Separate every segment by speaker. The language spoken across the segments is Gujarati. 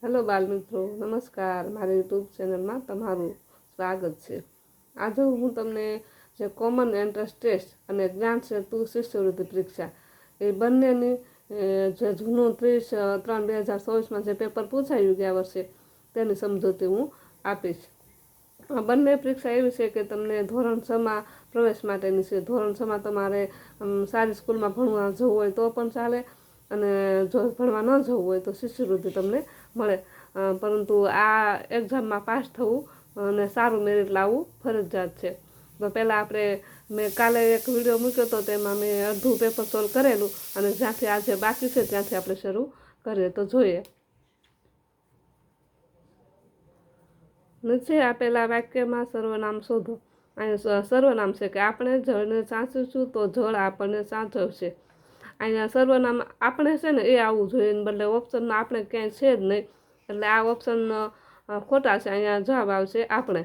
Speaker 1: હેલો બાલ મિત્રો, નમસ્કાર. મારી યુટ્યુબ ચેનલમાં તમારું સ્વાગત છે. આજે હું તમને જે કોમન એન્ટ્રન્સ ટેસ્ટ અને જ્ઞાન સેતુ શિષ્યવૃત્તિ પરીક્ષા એ બંનેની જે જૂનું 30/3/2024માં જે પેપર પૂછાયું ગયા વર્ષે તેની સમજૂતી હું આપીશ. આ બંને પરીક્ષા એવી છે કે તમને ધોરણ 6માં પ્રવેશ માટેની છે. ધોરણ 6માં તમારે સારી સ્કૂલમાં ભણવા જવું હોય તો પણ ચાલે, અને જો ભણવા ન જવું હોય તો શિષ્યવૃત્તિ તમને મળે. પરંતુ આ એક્ઝામમાં પાસ થવું અને સારું મેરિટ લાવવું ફરજિયાત છે. તો પહેલાં મેં કાલે એક વિડીયો મૂક્યો હતો, તેમાં મેં અડધું પેપર સોલ્વ કરેલું, અને જ્યાંથી આજે બાકી છે ત્યાંથી આપણે શરૂ કરીએ. તો જોઈએ. નીચે આપેલા વાક્યમાં સર્વનામ શોધો. અહીંયા સર્વનામ છે કે આપણે જળને સાચવીશું તો જળ આપણને સાચવશે. અહીંયા સર્વનામ આપણે છે ને એ આવવું જોઈએ, એને બદલે ઓપ્શનમાં આપણે ક્યાંય છે જ નહીં, એટલે આ ઓપ્શન ખોટા છે. અહીંયા જવાબ આવશે આપણે.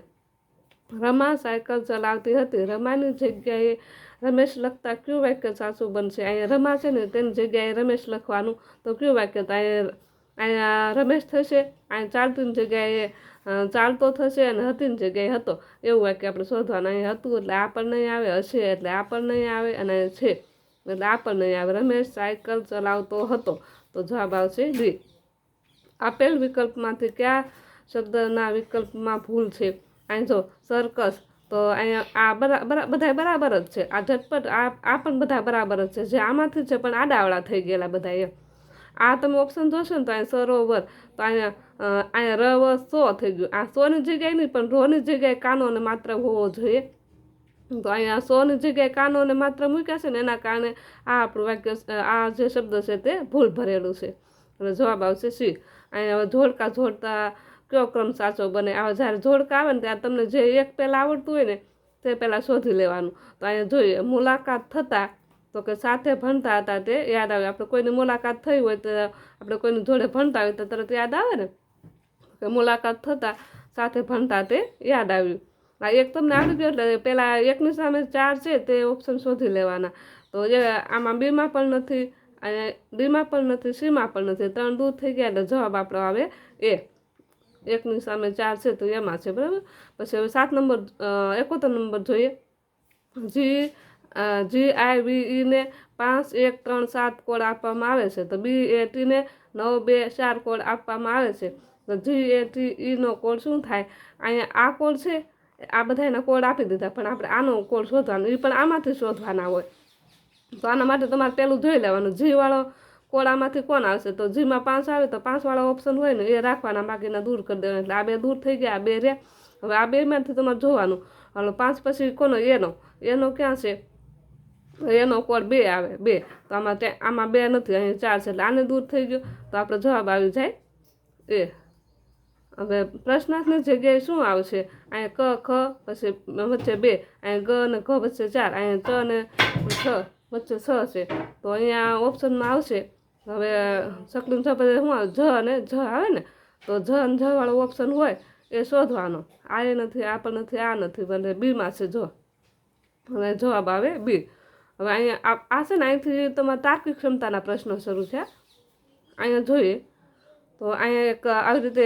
Speaker 1: રમા સાયકલ ચલાવતી હતી. રમાની જગ્યાએ રમેશ લખતા કયું વાક્ય સાચું બનશે? અહીંયા રમા છે ને તેની જગ્યાએ રમેશ લખવાનું, તો કયું વાક્ય? તો અહીંયા રમેશ થશે. અહીંયા ચાલતીની જગ્યાએ ચાલતો થશે, અને હતીની જગ્યાએ હતો. એવું વાક્ય આપણે શોધવાનું. અહીંયા હતું એટલે આ પણ નહીં આવે, હશે એટલે આ પણ નહીં આવે, અને છે એટલે આ પણ નહીં આવે. રમેશ સાયકલ ચલાવતો હતો, તો જવાબ આવશે ડી. આપેલ વિકલ્પમાંથી કયા શબ્દના વિકલ્પમાં ભૂલ છે? અહીં જો સર્કસ, તો અહીંયા આ બધા બરાબર જ છે. આ ઝટપટ આ પણ બધા બરાબર જ છે. જે આમાંથી છે પણ આડાવડા થઈ ગયેલા બધા એમ. આ તમે ઓપ્શન જોશો ને તો અહીંયા સરોવર, તો અહીંયા રવ સો થઈ ગયું. આ સોની જગ્યાએ નહીં પણ રોની જગ્યાએ કાનો અને માત્ર હોવો જોઈએ. તો અહીંયા સોની જગ્યાએ કાનો અને માત્ર મૂક્યા છે ને, એના કારણે આ આપણું વાક્ય, આ જે શબ્દ છે તે ભૂલ ભરેલું છે. અને જવાબ આવશે સી. અહીંયા હવે જોડકા જોડતા કયો ક્રમ સાચો બને? આવા જ્યારે જોડકા આવે ને ત્યારે તમને જે એક પહેલાં આવડતું હોય ને તે પહેલાં શોધી લેવાનું. તો અહીંયા જોઈએ, મુલાકાત થતાં, તો કે સાથે ભણતા હતા તે યાદ આવે. આપણે કોઈની મુલાકાત થઈ હોય તો આપણે કોઈની જોડે ભણતા હોય તો તરત યાદ આવે ને કે મુલાકાત થતાં સાથે ભણતા તે યાદ આવ્યું. આ એક તમને આવડી ગયો એટલે પહેલાં એકની સામે 4 છે તે ઓપ્શન શોધી લેવાના. તો આમાં બીમાં પણ નથી, અહીંયા ડીમાં પણ નથી, સીમાં પણ નથી. 3 દૂર થઈ ગયા એટલે જવાબ આપણો આવે એ. એકની સામે 4 છે તો એમાં છે, બરાબર. પછી હવે 7 નંબર 71 નંબર જોઈએ. GIVE ને 5 1 3 7 કોડ આપવામાં આવે છે, તો BAT ને 9 2 4 કોડ આપવામાં આવે છે. તો GATE નો કોડ શું થાય? અહીંયા આ કોડ છે, આ બધા એના કોડ આપી દીધા, પણ આપણે આનો કોડ શોધવાનો, એ પણ આમાંથી શોધવાના હોય. તો આના માટે તમારે પહેલું જોઈ લેવાનું, જી વાળો કોડ આમાંથી કોણ આવશે? તો જીમાં 5 આવે તો 5 વાળો ઓપ્શન હોય ને એ રાખવાના, બાકીના દૂર કરી દેવાના. એટલે આ 2 દૂર થઈ ગયા, આ 2 રહ્યા. હવે આ 2માંથી તમારે જોવાનું. હાલો 5 પછી કોનો? એનો ક્યાં છે? એનો કોડ 2 આવે, 2. તો આમાં 2 નથી, અહીંયા 4 છે, એટલે આને દૂર થઈ ગયો. તો આપણો જવાબ આવી જાય એ. હવે પ્રશ્નાર્થની જગ્યાએ શું આવશે? અહીંયા ક, ખ, પછી વચ્ચે 2, અહીંયા ગ અને ઘ વચ્ચે 4, અહીંયા ચ અને છ વચ્ચે 6 છે. તો અહીંયા ઓપ્શનમાં આવશે, હવે સકલીન છ પછી શું આવે? જ અને જ આવે ને, તો જ અને જ વાળો ઓપ્શન હોય એ શોધવાનો. આ એ નથી, આ પણ નથી, આ નથી, ભલે બીમાં છે જો. હવે જવાબ આવે બી. હવે અહીંયા આ છે ને, અહીંથી તમારા તાર્કિક ક્ષમતાના પ્રશ્નો શરૂ થયા. અહીંયા જોઈએ તો અહીંયા એક આવી રીતે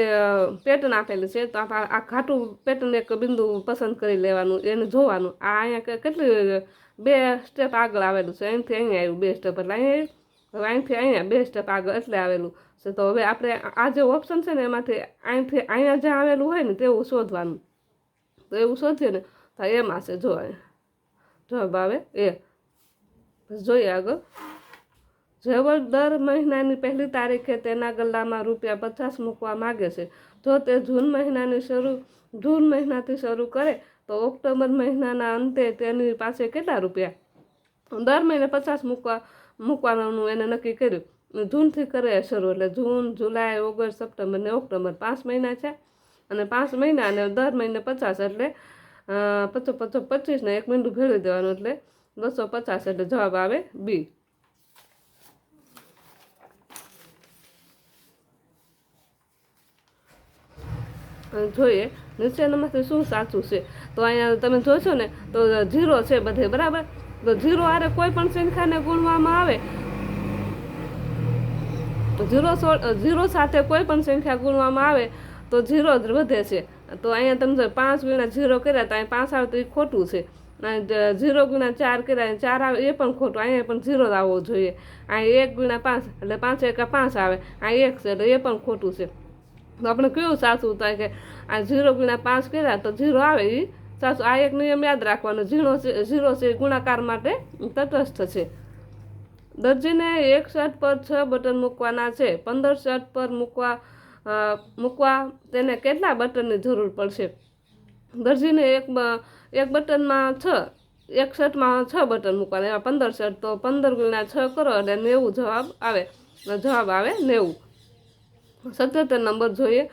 Speaker 1: પેટર્ન આપેલી છે. તો આ ઘાટું પેટર્ન એક બિંદુ પસંદ કરી લેવાનું, એને જોવાનું. આ અહીંયા કેટલી 2 સ્ટેપ આગળ આવેલું છે. અહીંથી અહીંયા આવ્યું 2 સ્ટેપ, એટલે અહીંયા હવે અહીંથી અહીંયા 2 સ્ટેપ આગળ એટલે આવેલું છે. તો હવે આપણે આ જે ઓપ્શન છે ને એમાંથી અહીંથી અહીંયા જે આવેલું હોય ને તેવું શોધવાનું. તો એવું શોધીએ ને તો એમાં છે જો, જવાબ આવે એ. જોઈએ આગળ. જેવળ દર મહિનાની 1લી તારીખે તેના ગલ્લામાં ₹50 મૂકવા માગે છે. જો તે જૂન મહિનાથી શરૂ કરે તો ઓક્ટોબર મહિનાના અંતે તેની પાસે કેટલા રૂપિયા? દર મહિને 50 મૂકવાનું એને નક્કી કર્યું. જૂનથી કરે શરૂ, એટલે જૂન, જુલાઈ, ઓગસ્ટ, સપ્ટેમ્બર ને ઓક્ટોબર 5 મહિના છે. અને 5 મહિના અને દર મહિને 50, એટલે 50 50 25 ને 1 મહિનું ભેળવી દેવાનું, એટલે 250. એટલે જવાબ આવે બી. જોઈએ નીચેનામાંથી શું સાચું છે? તો અહીંયા તમે જોશો ને તો 0 છે બધે, બરાબર. તો 0 આરે કોઈ પણ સંખ્યાને ગુણવામાં આવે ઝીરો સાથે કોઈ પણ સંખ્યા ગુણવામાં આવે તો ઝીરો જ વધે છે. તો અહીંયા તમે જો 5 ગુણ્યા 0 કર્યા તો અહીં 5 આવે તો એ ખોટું છે. 0 ગુણ્યા 4 કર્યા 4 આવે એ પણ ખોટું, અહીંયા પણ 0 જ આવવો જોઈએ. અહીં 1 ગુણ્યા 5 એટલે 5 એકા 5 આવે, અહીં 1 છે એટલે એ પણ ખોટું છે. તો આપણે કેવું સાચું થાય કે આ 0 ગુણ્યા 5 કર્યા તો 0 આવે એ સાચું. આ એક નિયમ યાદ રાખવાનો, 0 છે ગુણાકાર માટે તટસ્થ છે. દરજીને એક શર્ટ પર 6 બટન મૂકવાના છે. 15 શર્ટ પર મૂકવા તેને કેટલા બટનની જરૂર પડશે? દરજીને એક બટનમાં 6, એક શર્ટમાં 6 બટન મૂકવાના, એમાં 15 શર્ટ, તો 15 ગુણ્યા 6 કરો એટલે 90 જવાબ આવે. 90. 77 નંબર જોઈએ.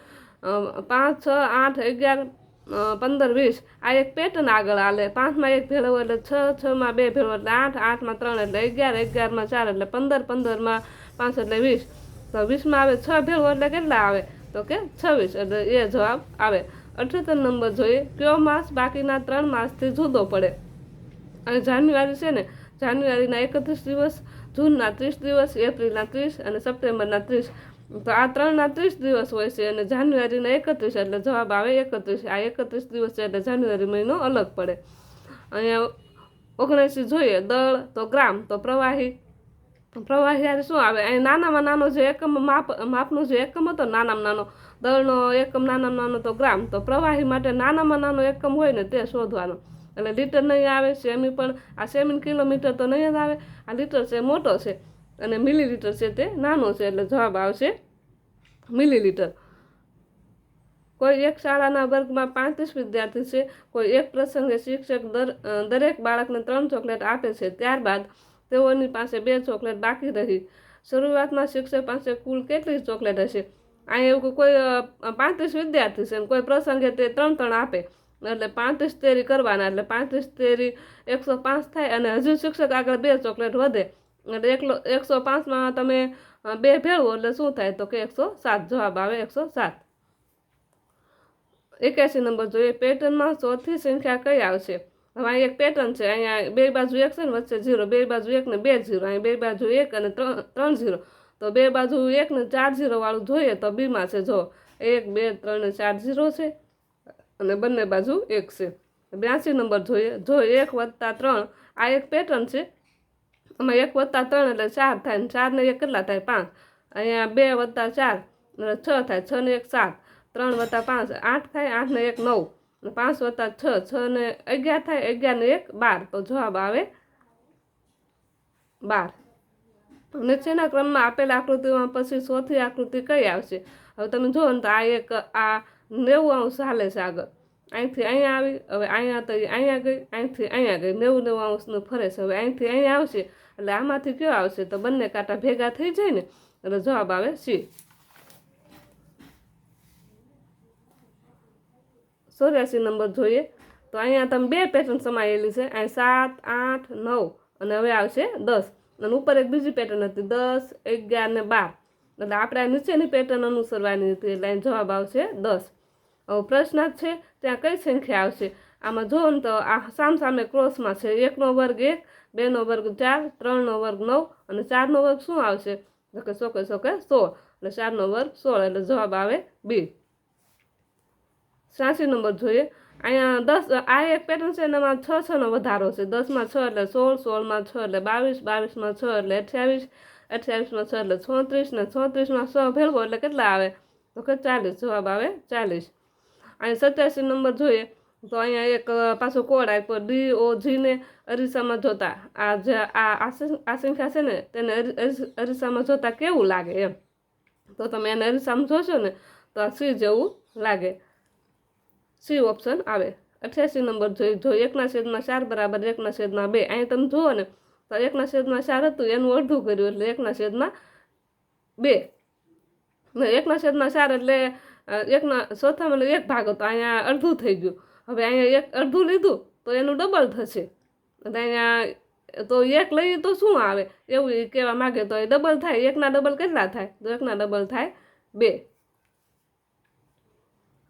Speaker 1: 5, 6, 8, 11, 15, 20 આ એક પેટર્ન આગળ હાલે. 5માં 1 ભેળવો એટલે 6, 6માં 2 ભેળવો એટલે 8, 8માં 3 એટલે 11, 11માં 4 એટલે 15, 15માં 5 એટલે 20. તો 20માં આવે 6 ભેળવો એટલે કેટલા આવે? તો કે 26, એટલે એ જવાબ આવે. 78 નંબર જોઈએ. કયો માસ બાકીના 3 માસથી જુદો પડે? અને જાન્યુઆરી છે ને, જાન્યુઆરીના 31 દિવસ, જૂનના 30 દિવસ, એપ્રિલના 30 અને સપ્ટેમ્બરના 30. તો આ 3ના 30 દિવસ હોય છે અને જાન્યુઆરીના 31, એટલે જવાબ આવે 31. આ 31 દિવસ છે એટલે જાન્યુઆરી મહિનો અલગ પડે. અહીંયા 79 જોઈએ. દળ તો ગ્રામ, તો પ્રવાહી યારે શું આવે? અહીં નાનામાં નાનો જે એકમ માપનો જે એકમ હતો નાનામાં નાનો, દળનો એકમ નાનામાં નાનો તો ગ્રામ. તો પ્રવાહી માટે નાનામાં નાનો એકમ હોય ને તે શોધવાનો. એટલે લીટર નહીં આવે, સેમી પણ, આ સેમી કિલોમીટર તો નહીં જ આવે. આ લીટર છે મોટો છે અને મિલીલીટર છે તે નાનો છે, એટલે જવાબ આવશે મિલીલીટર. કોઈ એક શાળાના વર્ગમાં 35 વિદ્યાર્થી છે. કોઈ એક પ્રસંગે શિક્ષક દરેક બાળકને 3 ચોકલેટ આપે છે. ત્યારબાદ તેઓની પાસે 2 ચોકલેટ બાકી રહી. શરૂઆતમાં શિક્ષક પાસે કુલ કેટલી ચોકલેટ હશે? અહીં એવું કોઈ 35 વિદ્યાર્થી છે, કોઈ પ્રસંગે તે 3 આપે, એટલે 35 તેરી કરવાના, એટલે 35 તેરી 105 થાય. અને હજુ શિક્ષક આગળ 2 ચોકલેટ વધે, એટલે 105માં તમે 2 ભેળવો એટલે શું થાય? તો કે 107. જવાબ આવે 107. 81 નંબર જોઈએ. પેટર્નમાં ચોથી સંખ્યા કઈ આવશે? હવે અહીં એક પેટર્ન છે. અહીંયા 2 બાજુ 1 છે ને વચ્ચે 0, 2 બાજુ 1 ને 2 0, અહીં 2 બાજુ 1 અને 3 0. તો 2 બાજુ 1 ને 4 0 વાળું જોઈએ તો બીમાં છે. જો 1, 2, 3 ને 4 0 છે અને બંને બાજુ 1 છે. 82 નંબર જોઈએ. જો 1 + 3 આ એક પેટર્ન છે. આમાં 1 + 3 એટલે 4 થાય, 4 ને 1 કેટલા થાય? 5. અહીંયા 2 + 4 એટલે 6 થાય, 6 ને 1 7, 3 + 5 8 થાય, 8 ને 1 9, 5 + 6 6 ને 11 થાય, 11 ને 1 12. તો જવાબ આવે 12. નીચેના ક્રમમાં આપેલ આકૃતિમાં પછી ચોથી આકૃતિ કઈ આવશે? હવે તમે જુઓ ને તો આ 90 અંશ હાલે છે આગળ. અહીંથી અહીંયા આવી, હવે અહીંયા તો અહીંયા ગઈ, અહીંથી અહીંયા ગઈ, 90 અંશનું ફરે છે. હવે અહીંથી અહીંયા આવશે એટલે આમાંથી કયો આવશે? તો બંને કાંટા ભેગા થઈ જાય ને, એટલે જવાબ આવે C. 84 નંબર જોઈએ. તો અહીંયા તમે 2 પેટર્ન સમાયેલી છે. અહીં 7, 8, 9 અને હવે આવશે 10. અને ઉપર એક બીજી પેટર્ન હતી 10, 11 ને 12. એટલે આપણે આ નીચેની પેટર્ન અનુસરવાની હતી, એટલે અહીં જવાબ આવશે 10. હવે પ્રશ્ન છે ત્યાં કઈ સંખ્યા આવશે? આમાં જુઓ ને તો આ સામસામે ક્રોસમાં છે. 1નો વર્ગ 1, 2નો વર્ગ 4, 3નો વર્ગ 9 અને 4નો વર્ગ શું આવશે? તો કે 16, એટલે 4નો વર્ગ 16, એટલે જવાબ આવે B. 86 નંબર જોઈએ. અહીંયા 10 આ એક પેટર્ન છે, એનામાં 6 6નો વધારો છે. 10માં 6 એટલે 16, 16માં 6 એટલે 22, 22માં 6 એટલે 28, 28માં 6 એટલે 36 ને 36માં 6 ભેળવો એટલે કેટલા આવે? તો કે 40. જવાબ આવે 40. અહીં 87 નંબર જોઈએ. તો અહીંયા એક પાછો કોડ આપ્યો DOG ને અરીસામાં જોતા. આ સંખ્યા છે ને તેને અરીસામાં જોતા કેવું લાગે એમ. તો તમે એને અરીસામાં જોશો ને તો આ C જેવું લાગે. C ઓપ્શન આવે. 88 નંબર જોઈએ. જો 1/4 બરાબર 1/2. અહીં તમે જુઓ ને તો 1/4 હતું, એનું અડધું કર્યું એટલે 1/2. 1/4 એટલે 1/4 1 ભાગ હતો, અહીંયા અડધું થઈ ગયું. હવે અહીંયા 1 અડધું લીધું તો એનું ડબલ થશે. એટલે અહીંયા તો 1 લઈએ તો શું આવે એવું એ કહેવા માગે. તો એ ડબલ થાય. 1ના ડબલ કેટલા થાય? તો 1ના ડબલ થાય 2.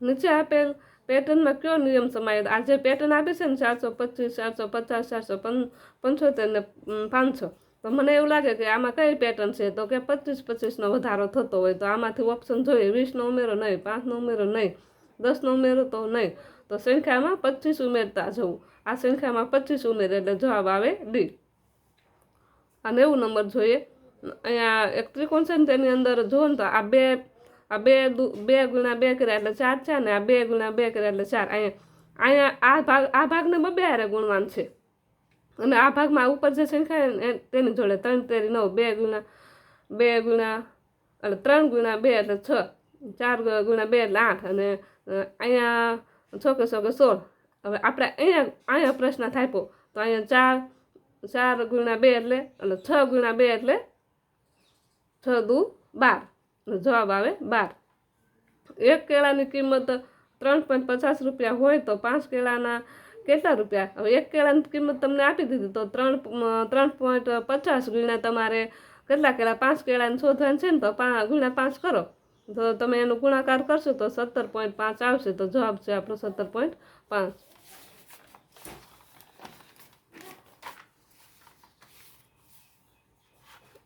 Speaker 1: નીચે આપેલ પેટર્નમાં કયો નિયમ સમાયેલ? આ જે પેટર્ન આપે છે ને 425, 450, 475 ને 500, તો મને એવું લાગે કે આમાં કઈ પેટર્ન છે, તો કે 25-25નો વધારો થતો હોય. તો આમાંથી ઓપ્શન જોઈએ 20નો ઉમેરો નહીં, 5નો ઉમેરો નહીં, 10નો ઉમેરો તો નહીં. તો સંખ્યામાં 25 ઉમેરતા જવું. આ સંખ્યામાં 25 ઉમેરે એટલે જવાબ આવે ડી. આ 90 નંબર જોઈએ. અહીંયા એક ત્રિકોણ છે ને તેની અંદર જુઓ ને તો આ બે ગુણ્યા 2 કર્યા એટલે 4 છે, ને આ 2 ગુણ્યા 2 કર્યા એટલે 4. અહીંયા આ ભાગને બબે હારે ગુણવાનું છે, અને આ ભાગમાં ઉપર જે સંખ્યા તેની જોડે 3 તેરી 9, 2 ગુણ્યા એટલે 3 ગુણ્યા 2 એટલે 6, 4 ગુણ્યા 2 એટલે 8, અને અહીંયા 6 કે 16. હવે આપણે અહીંયા પ્રશ્ન થાપ્યો તો અહીંયા 4 ગુણ્યા 2 એટલે 6 ગુણ્યા 2 એટલે 6 દુ 12. જવાબ આવે 12. એક કેળાની કિંમત 3.50 રૂપિયા હોય તો 5 કેળાના કેટલા રૂપિયા? હવે એક કેળાની કિંમત તમને આપી દીધી તો 3.50 ગુણ્યા તમારે કેટલા કેળા? 5 કેળાને શોધવાનું છે ને, તો ગુણ્યા 5 કરો તો તમે એનો ગુણાકાર કરશો તો 17.5 આવશે. તો જવાબ છે આપણો 17.5.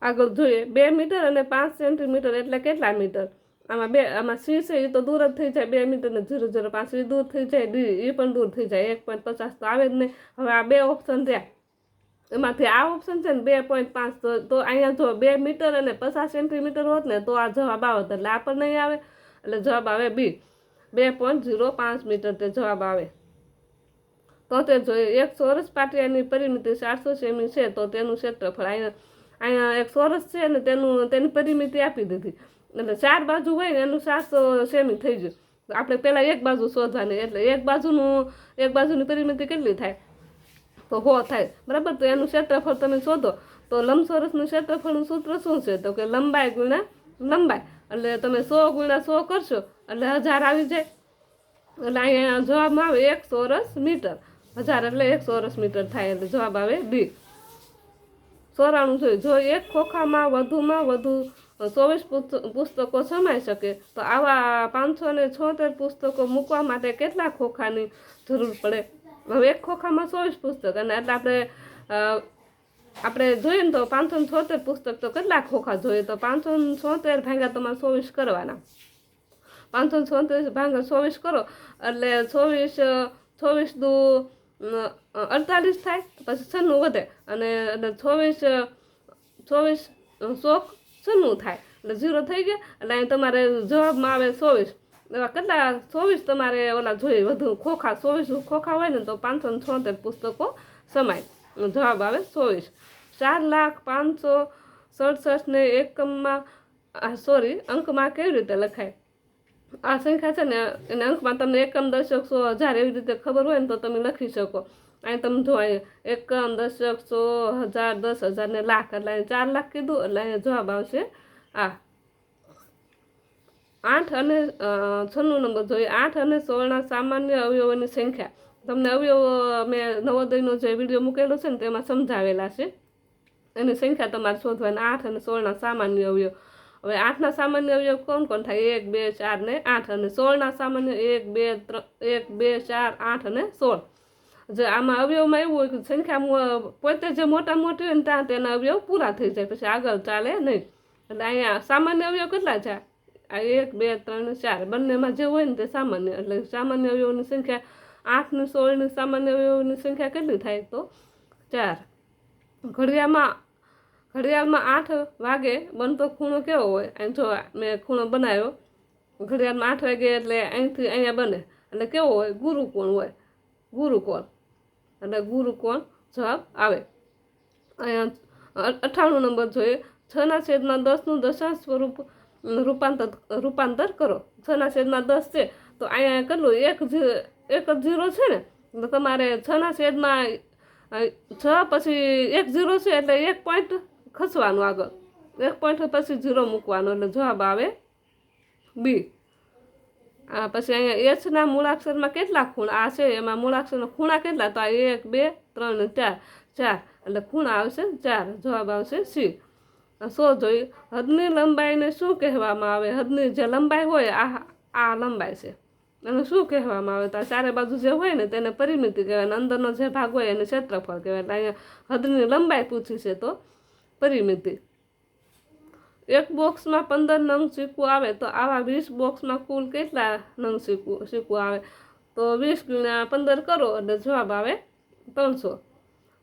Speaker 1: આગળ જોઈએ 2 મીટર અને 5 સેન્ટીમીટર એટલે કેટલા મીટર? આમાં સી છે એ તો દૂર જ થઈ જાય, 2 મીટર ને 0.05 એ દૂર થઈ જાય, ડી એ પણ દૂર થઈ જાય, 1.50 તો આવે જ નહીં. હવે આ 2 ઓપ્શન રહ્યા, એમાંથી આ ઓપ્શન છે ને 2.5, તો અહીંયા જો 2 મીટર અને 50 સેન્ટીમીટર હોત ને તો આ જવાબ આવત, એટલે આ પણ નહીં આવે, એટલે જવાબ આવે બી, 2.05 મીટર તે જવાબ આવે. તો તે જોઈએ એક ચોરસ પાટિયાની પરિમિતિ 400 સેમી છે, તો તેનું ક્ષેત્રફળ અહીંયા એક ચોરસ છે ને તેની પરિમિતિ આપી દીધી, એટલે 4 બાજુ હોય ને એનું 400 સેમી થઈ ગયું. આપણે પહેલાં એક બાજુ શોધવાની, એટલે એક બાજુની પરિમિતિ કેટલી થાય? તો 100 થાય, બરાબર. તો એનું ક્ષેત્રફળ તમે શોધો તો લંબચોરસનું ક્ષેત્રફળનું સૂત્ર શું છે? તો કે લંબાઈ ગુણ્યા લંબાઈ, એટલે તમે 100 ગુણ્યા 100 કરશો એટલે 1000 આવી જાય. એટલે અહીંયા જવાબમાં આવે 1 ચોરસ મીટર. 1000 એટલે 1 ચોરસ મીટર થાય, એટલે જવાબ આવે ડી. 94 જોઈએ. જો એક ખોખામાં વધુ 24 પુસ્તકો સમાઈ શકે તો આવા 576 પુસ્તકો મૂકવા માટે કેટલા ખોખાની જરૂર પડે? હવે એક ખોખામાં 24 પુસ્તક, અને એટલે આપણે જોઈએ ને તો 576 પુસ્તક, તો કેટલા ખોખા જોઈએ? તો 576 ભાગ્યા તમારે 24 કરવાના. 576 ભાગ્યા 24 કરો એટલે 24 દુ 48 થાય, પછી 96 વધે, અને 24 શોખ 96 થાય, એટલે 0 થઈ ગયા. એટલે અહીં તમારે જવાબમાં આવે 24. એવા કેટલા 24 તમારે ઓલા જોઈએ વધુ ખોખા, 24 ખોખા હોય ને તો 576 પુસ્તકો સમાય. જવાબ આવે 24. 4,567,000 ને અંકમાં કેવી રીતે લખાય? આ સંખ્યા છે ને એને અંકમાં તમને એકમ, દશક, 100, 1000 એવી રીતે ખબર હોય ને તો તમે લખી શકો. અહીં તમે જો એકમ, દશક, 100, 1000, 10,000 ને લાખ, એટલે અહીં 4 લાખ કીધું, એટલે અહીંયા જવાબ આવશે આ. 8 અને 96 નંબર જોઈએ. 8 અને 16ના સામાન્ય અવયવોની સંખ્યા. તમને અવયવો મેં નવોદયનો જે વિડીયો મૂકેલો છે ને તેમાં સમજાવેલા છે, એની સંખ્યા તમારે શોધવાની. 8 અને 16ના સામાન્ય અવયવ. હવે 8ના સામાન્ય અવયવ કોણ થાય? 1, 2, 4 ને 8. અને 16ના સામાન્ય 1, 2, 4, 8 અને 16. જે આમાં અવયવમાં એવું હોય કે સંખ્યા પોતે જે મોટા મોટી હોય ને ત્યાં તેના અવયવ પૂરા થઈ જાય, પછી આગળ ચાલે નહીં. એટલે અહીંયા સામાન્ય અવયવ કેટલા છે? આ 1, 2, 3, 4 બંનેમાં જે હોય ને તે સામાન્ય, એટલે સામાન્ય અવયવની સંખ્યા 8 ને 16ની સામાન્ય અવયવની સંખ્યા કેટલી થાય? તો 4. ઘડિયાળમાં 8 વાગે બનતો ખૂણો કેવો હોય? અહીં જો મેં ખૂણો બનાવ્યો, ઘડિયાળમાં 8 વાગે એટલે અહીંથી અહીંયા બને, એટલે કેવો હોય? ગુરુકોણ હોય, ગુરુકોણ, એટલે ગુરુકોણ જવાબ આવે. અહીંયા 98 નંબર જોઈએ. 6/10નું દશાંશ સ્વરૂપ રૂપાંતર કરો. 6/10 છે તો અહીંયા કેટલું? એક જ 0 છે ને, તો તમારે 6/6 પછી 1 0 છે એટલે 1 પોઈન્ટ ખસવાનું આગળ, 1 પોઈન્ટ પછી 0 મૂકવાનું, એટલે જવાબ આવે બી. પછી અહીંયા એચના મૂળાક્ષરમાં કેટલા ખૂણા? આ છે એમાં મૂળાક્ષરના ખૂણા કેટલા? તો આ 1, 2, 3 ને 4, એટલે ખૂણા આવશે 4. જવાબ આવશે સી. 100 જોઈએ. હદની લંબાઈને શું કહેવામાં આવે? હદની જે લંબાઈ હોય આ લંબાઈ છે, એને શું કહેવામાં આવે? તો આ ચારે બાજુ જે હોય ને તેને પરિમિતિ કહેવાય, અંદરનો જે ભાગ હોય એને ક્ષેત્રફળ કહેવાય. એટલે અહીંયા હદની લંબાઈ પૂછી છે તો પરિમિતિ. એક બોક્સમાં 15 નંગ સિક્કો આવે તો આવા 20 બોક્સમાં કુલ કેટલા નંગ સિક્કો આવે? તો 20 ગુણ્યા 15 કરો એટલે જવાબ આવે 300.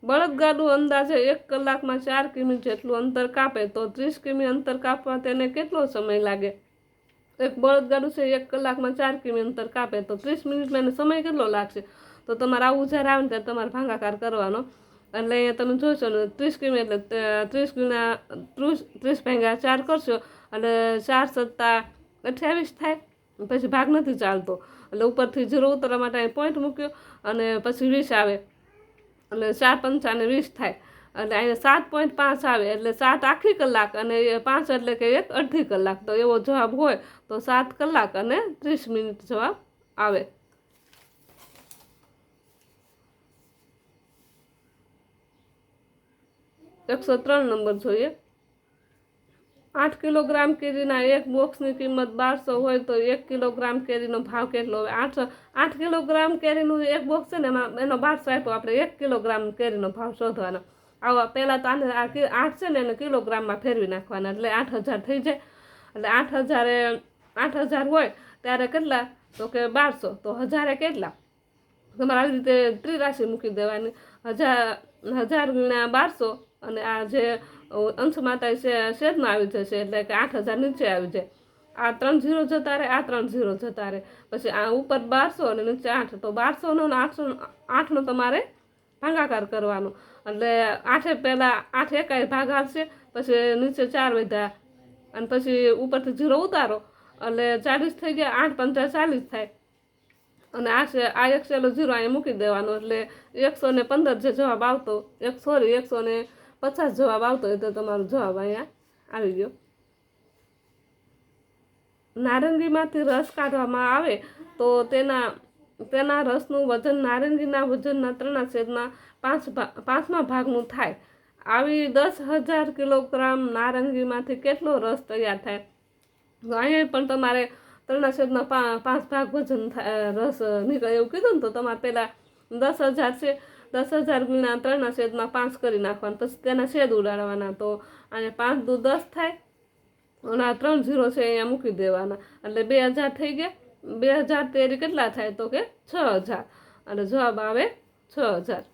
Speaker 1: બળદગાડું અંદાજે 1 કલાકમાં 4 કિમી જેટલું અંતર કાપે તો 30 કિમી અંતર કાપવા તેને કેટલો સમય લાગે? એક બળદગાડું છે 1 કલાકમાં 4 કિમી અંતર કાપે તો 30 મિનિટમાં એને સમય કેટલો લાગશે? તો તમારે આવું જ્યારે આવે ને ત્યારે તમારે ભાગાકાર કરવાનો. એટલે અહીંયા તમે જોશો ને 30 કિમી એટલે 30 ગુણ્યા 30 ભાગ્યા 4 કરશો એટલે 4 સત્તા 28 થાય. પછી ભાગ નથી ચાલતો એટલે ઉપરથી 0 ઉતારવા માટે અહીં પોઈન્ટ મૂક્યો અને પછી 20 આવે એટલે 4 પંચાને 20 થાય. એટલે અહીંયા 7.5 આવે એટલે 7 આખી કલાક અને 5 એટલે કે 1 અડધી કલાક. તો એવો જવાબ હોય તો 7 કલાક અને 30 મિનિટ જવાબ આવે. એકસો 3 નંબર જોઈએ. 8 કિલોગ્રામ કેરીના એક બોક્સની કિંમત 1200 હોય તો 1 કિલોગ્રામ કેરીનો ભાવ કેટલો હોય? 8 કિલોગ્રામ કેરીનું એક બોક્સ છે ને એમાં એનો 1200 આપ્યો, આપણે 1 કિલોગ્રામ કેરીનો ભાવ શોધવાનો. આવા પહેલાં તો આને 8 છે ને એને કિલોગ્રામમાં ફેરવી નાખવાના એટલે 8000 થઈ જાય. એટલે 8000 હોય ત્યારે કેટલા? તો કે 1200. તો 1000 કેટલા? તમારે આવી રીતે ત્રિરાશિ મૂકી દેવાની. 1000 ગુણ્યા 1200 અને આ જે અંશમાં છેદમાં આવી જશે એટલે કે 8000 નીચે આવી જાય. આ 3 0 જતા રહે, આ 3 0 જતા રહે. પછી આ ઉપર 1200 અને નીચે 8 તો 1200 નો 8નો તમારે ભાગાકાર કરવાનો. એટલે 8 પહેલાં 8 એકાઈ ભાગ આવશે, પછી નીચે 4 વધ્યા અને પછી ઉપરથી 0 ઉતારો એટલે 40 થઈ ગયા. 8 પંચા 40 થાય અને આ એક સેલો 0 અહીંયા મૂકી દેવાનો એટલે 115 જે જવાબ આવતો 150 જવાબ આવતો હોય તો તમારો જવાબ અહીંયા આવી ગયો. નારંગીમાંથી રસ કાઢવામાં આવે તો તેના રસનું વજન નારંગીના વજનના 3/5 ભાગનું થાય. આવી 10,000 કિલોગ્રામ નારંગીમાંથી કેટલો રસ તૈયાર થાય? તો અહીંયા પણ તમારે 3/5 ભાગ વજન રસ નીકળે એવું કીધું ને તો તમારે પહેલાં 10,000 છે, 10,000 ગુણ્યા 3/5 કરી નાખવાનું, પછી તેના છેદ ઉડાડવાના. તો અહીંયા 5 દુ 10 થાય અને આ 3 0 છે અહીંયા મૂકી દેવાના એટલે 2000 થઈ ગયા. 2000 તેરી કેટલા થાય? તો કે 6000 અને જવાબ આવે 6000.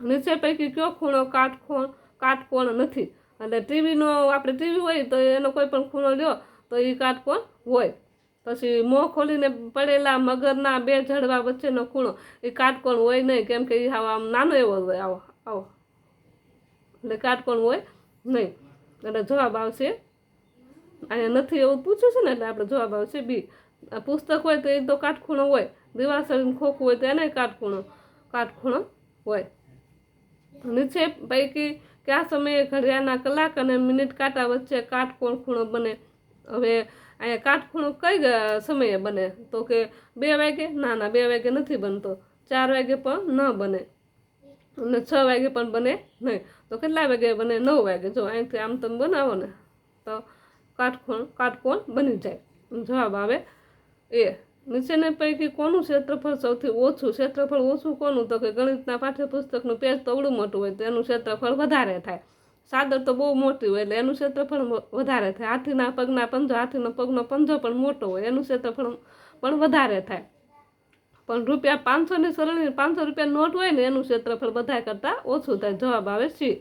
Speaker 1: નીચે પૈકી કયો ખૂણો કાટકોણ નથી? એટલે ટીવીનો આપણે ટીવી હોય તો એનો કોઈ પણ ખૂણો લ્યો તો એ કાટકોણ હોય. પછી મોં ખોલીને પડેલા મગરના 2 જડવા વચ્ચેનો ખૂણો એ કાટકોણ હોય નહીં, કેમ કે એ આમ નાનો એવો હોય. આવો એટલે કાટકોણ હોય નહીં. એટલે જવાબ આવશે અહીંયા નથી એવું પૂછ્યું છે ને એટલે આપણે જવાબ આવશે બી. પુસ્તક હોય તો એ તો કાટખૂણો હોય, દિવાસળીનું ખોખું હોય તો એને કાટખૂણો હોય. નીચે પૈકી કયા સમયે ઘડિયાળના કલાક અને મિનિટ કાંટા વચ્ચે કાટકોણ ખૂણો બને? હવે અહીંયા કાટખૂણો કઈ સમયે બને? તો કે 2 વાગે? ના 2 વાગે નથી બનતો. 4 વાગે પણ ન બને અને 6 વાગે પણ બને નહીં. તો કેટલા વાગે બને? 9 વાગે. જો અહીંથી આમ તમે બનાવો ને તો કાટકોણ બની જાય. જવાબ આવે એ. નીચેના પૈકી કોનું ક્ષેત્રફળ સૌથી ઓછું? ક્ષેત્રફળ ઓછું કોનું? તો કે ગણિતના પાઠ્યપુસ્તકનું પેજ તો અવડું મોટું હોય તો એનું ક્ષેત્રફળ વધારે થાય. સાદર તો બહુ મોટી હોય એટલે એનું ક્ષેત્રફળ વધારે થાય. હાથીનો પગનો પંજો પણ મોટો હોય એનું ક્ષેત્રફળ પણ વધારે થાય. પણ ₹500ની સરળની 500 રૂપિયા નોટ હોય ને એનું ક્ષેત્રફળ બધા કરતાં ઓછું થાય. જવાબ આવે સી.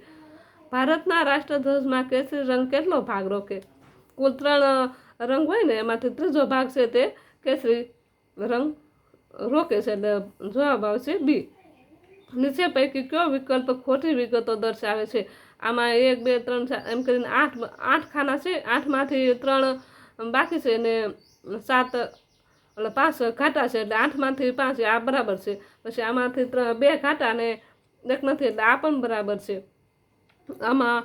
Speaker 1: ભારતના રાષ્ટ્રધ્વજમાં કેસરી રંગ કેટલો ભાગ રોકે? કુલ 3 રંગ હોય ને એમાંથી ત્રીજો ભાગ છે તે કેસરી રંગ રોકે છે એટલે જવાબ આવશે બી. નીચે પૈકી કયો વિકલ્પ ખોટી વિગતો દર્શાવે છે? આમાં 1 2 3 4 એમ કરીને 8 ખાના છે. 8માંથી 3 બાકી છે ને 7 એટલે 5 ઘાટા છે એટલે 8માંથી 5 આ બરાબર છે. પછી આમાંથી 2 ઘાટા ને 1 નથી એટલે આ પણ બરાબર છે. આમાં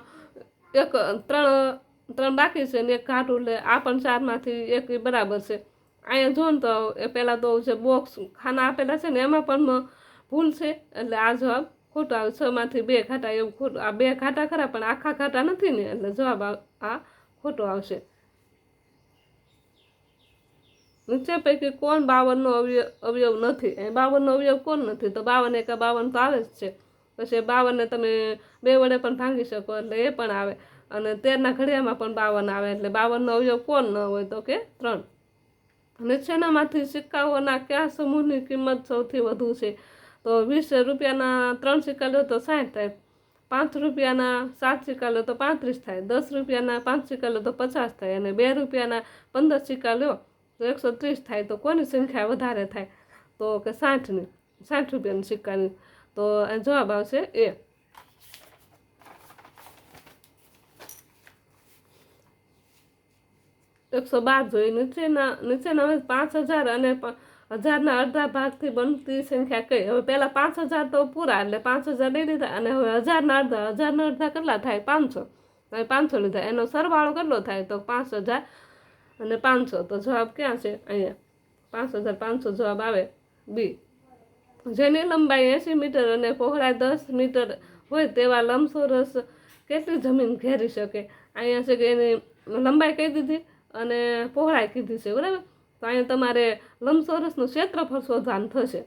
Speaker 1: 3 બાકી છે ને 1 ઘાટું એટલે આ પણ 4માંથી 1 બરાબર છે. અહીંયા જો ને તો એ પહેલાં તો જે બોક્સ ખાના આપેલા છે ને એમાં પણ ભૂલ છે એટલે આ જવાબ ખોટો આવે. 6માંથી 2 ઘાટા એવું ખોટું. આ 2 ઘાટા ખરા પણ આખા ઘાટા નથી ને એટલે જવાબ આ ખોટો આવશે. નીચે પૈકી કોણ 52નો અવયવ નથી? 52નો અવયવ કોણ નથી? તો 52 એકા 52 તો આવે જ છે. પછી 52ને તમે 2 વડે પણ ભાંગી શકો એટલે એ પણ આવે, અને 13ના ઘડિયામાં પણ 52 આવે, એટલે 52નો અવયવ કોણ ન હોય તો કે 3. નીચેનામાંથી સિક્કાઓના કયા સમૂહની કિંમત સૌથી વધુ છે? તો 20 રૂપિયાના 3 સિક્કા લો તો 60 થાય, 5 રૂપિયાના 7 સિક્કા લો તો 35 થાય, 10 રૂપિયાના 5 સિક્કા લો તો 50 થાય, અને 2 રૂપિયાના 15 સિક્કા લો તો 130 થાય. તો કોની સંખ્યા વધારે થાય? તો કે 60ની, 60 રૂપિયાની સિક્કાની. તો જવાબ આવશે એ. એકસો 12 જોઈએ. નીચેના 5000 અને 1000ના અડધા ભાગથી બનતી સંખ્યા કઈ? હવે પહેલા 5000 તો પૂરા એટલે 5000 લઈ લીધા, અને હવે 1000ના અડધા કેટલા થાય? 500. હવે 500 લીધા, એનો સરવાળો કેટલો થાય? તો 5000 અને 500. તો જવાબ ક્યાં છે? અહીંયા 5500 જવાબ આવે બી. જેની લંબાઈ 80 મીટર અને પહોળાઈ 10 મીટર હોય તેવા લંબચોરસ કેટલી જમીન ઘેરી શકે? અહીંયા છે કે એની લંબાઈ કહી દીધી અને પહોળાઈ કીધી છે, બરાબર. તો અહીંયા તમારે લંબચોરસનું ક્ષેત્રફળ શોધવાનું થશે.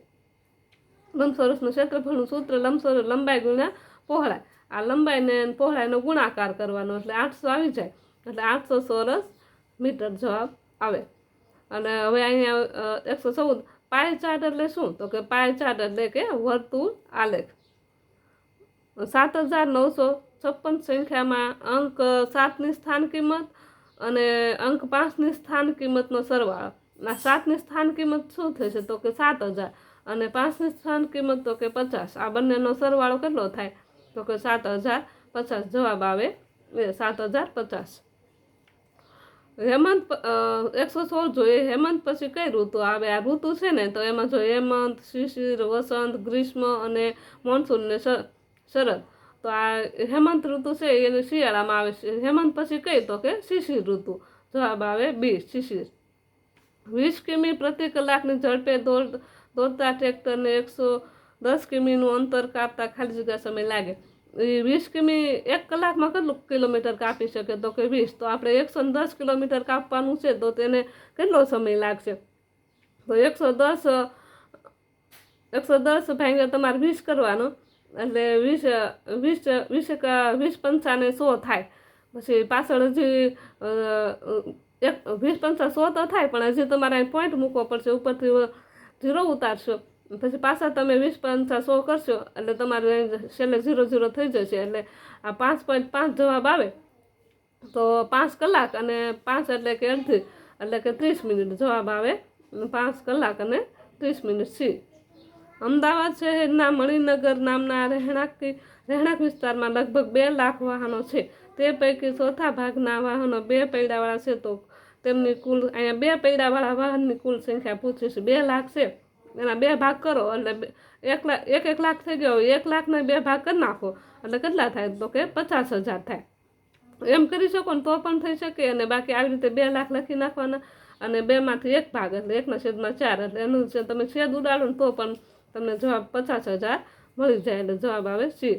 Speaker 1: લંબચોરસનું ક્ષેત્રફળનું સૂત્ર લંબચોરસ લંબાઈ ગુણ્યા પહોળાઈ. આ લંબાઈને પહોળાઈનો ગુણાકાર કરવાનો એટલે 800 આવી જાય, એટલે 800 ચોરસ મીટર જવાબ આવે. અને હવે અહીંયા 114 પાય ચાર્ટ એટલે શું? તો કે પાય ચાર્ટ એટલે કે વર્તુળ આલેખ. 7956 સંખ્યામાં અંક 7ની સ્થાન કિંમત અને અંક 5ની સ્થાન કિંમતનો સરવાળો. 7ની સ્થાન કિંમત શું થશે? તો કે 7000, અને 5ની સ્થાન કિંમત તો કે 50. આ બંનેનો સરવાળો કેટલો થાય? તો કે 7050. જવાબ આવે 7050. હેમંત 116 જોઈએ. હેમંત પછી કઈ ઋતુ આવે? આ ઋતુ છે ને, તો એમાં જો હેમંત, શિશિર, વસંત, ગ્રીષ્મ અને મોનસૂન ને શરદ. તો આ હેમંત ઋતુ છે એ શિયાળામાં આવે છે. હેમંત પછી કઈ? તો કે શિશિર ઋતુ. જવાબ આવે બી, શિશિર. 20 કિમી પ્રતિ કલાકની ઝડપે દોડતા ટ્રેક્ટરને 110 કિમીનું અંતર કાપતા ખાલી જગ્યા સમય લાગે. 20 કિમી 1 કલાકમાં કેટલું કિલોમીટર કાપી શકે? તો કે 20. તો આપણે 110 કિલોમીટર કાપવાનું છે, તો તેને કેટલો સમય લાગશે? તો 110 ભાગ્યા તમારે 20 કરવાનો, એટલે 20 પંચાને 100 થાય. પછી પાછળ હજી 20 પંચા 100 તો થાય, પણ હજી તમારે અહીં પોઈન્ટ મૂકવો પડશે, ઉપરથી 0 ઉતારશો, પછી પાછા તમે 20 પંચા 100 કરશો એટલે તમારે છેલ્લે 0 થઈ જશે. એટલે આ 5.5 જવાબ આવે. તો 5 કલાક અને 5 એટલે કે અડધી, એટલે કે 30 મિનિટ જવાબ આવે. 5 કલાક અને 30 મિનિટ છે. અમદાવાદ શહેરના મણિનગર નામના રહેણાંક વિસ્તારમાં લગભગ 2 લાખ વાહનો છે. તે પૈકી ચોથા ભાગના વાહનો 2 પૈડાવાળા છે, તો તેમની કુલ અહીંયા 2 પૈડાવાળા વાહનની કુલ સંખ્યા પૂછી છે. 2 લાખ છે, એના 2 ભાગ કરો એટલે 1 લાખ થઈ ગયો. 1 લાખના 2 ભાગ કરી નાખો એટલે કેટલા થાય? તો કે 50,000 થાય. એમ કરી શકો ને તો પણ થઈ શકે, અને બાકી આવી રીતે 2 લાખ લખી નાખવાના, અને 2માંથી 1 ભાગ એટલે 1/4, એટલે એનું તમે છેદ ઉડાડો ને તો પણ તમને જવાબ 50,000 મળી જાય. એટલે જવાબ આવે સી.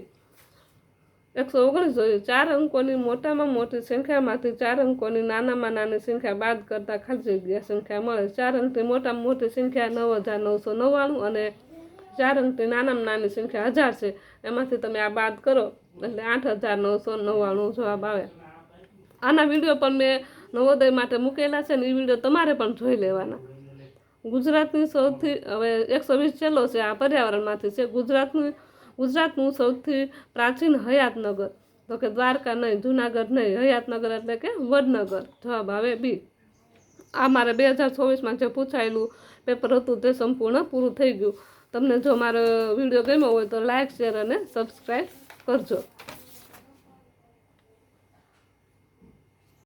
Speaker 1: 119 જોઈએ. 4 અંકોની મોટામાં મોટી સંખ્યામાંથી 4 અંકોની નાનામાં નાની સંખ્યા બાદ કરતા ખાલી જગ્યા સંખ્યા મળે. 4 અંકની મોટામાં મોટી સંખ્યા 9999 અને 4 અંકની નાનામાં નાની સંખ્યા 1000 છે. એમાંથી તમે આ બાદ કરો એટલે 8999 જવાબ આવે. આના વિડીયો પણ મેં નવોદય માટે મૂકેલા છે ને, એ વિડીયો તમારે પણ જોઈ લેવાના. ગુજરાતની સૌથી, હવે 120 છેલ્લો છે, આ પર્યાવરણમાંથી છે. ગુજરાતનું સૌથી પ્રાચીન હયાતનગર, તો કે દ્વારકા નહીં, જુનાગઢ નહીં, હયાતનગર એટલે કે વડનગર. જવાબ આવે બી. આ મારે 2024માં જે પૂછાયેલું પેપર હતું તે સંપૂર્ણ પૂરું થઈ ગયું. તમને જો મારો વિડીયો ગમ્યો હોય તો લાઈક, શેર અને સબસ્ક્રાઈબ કરજો.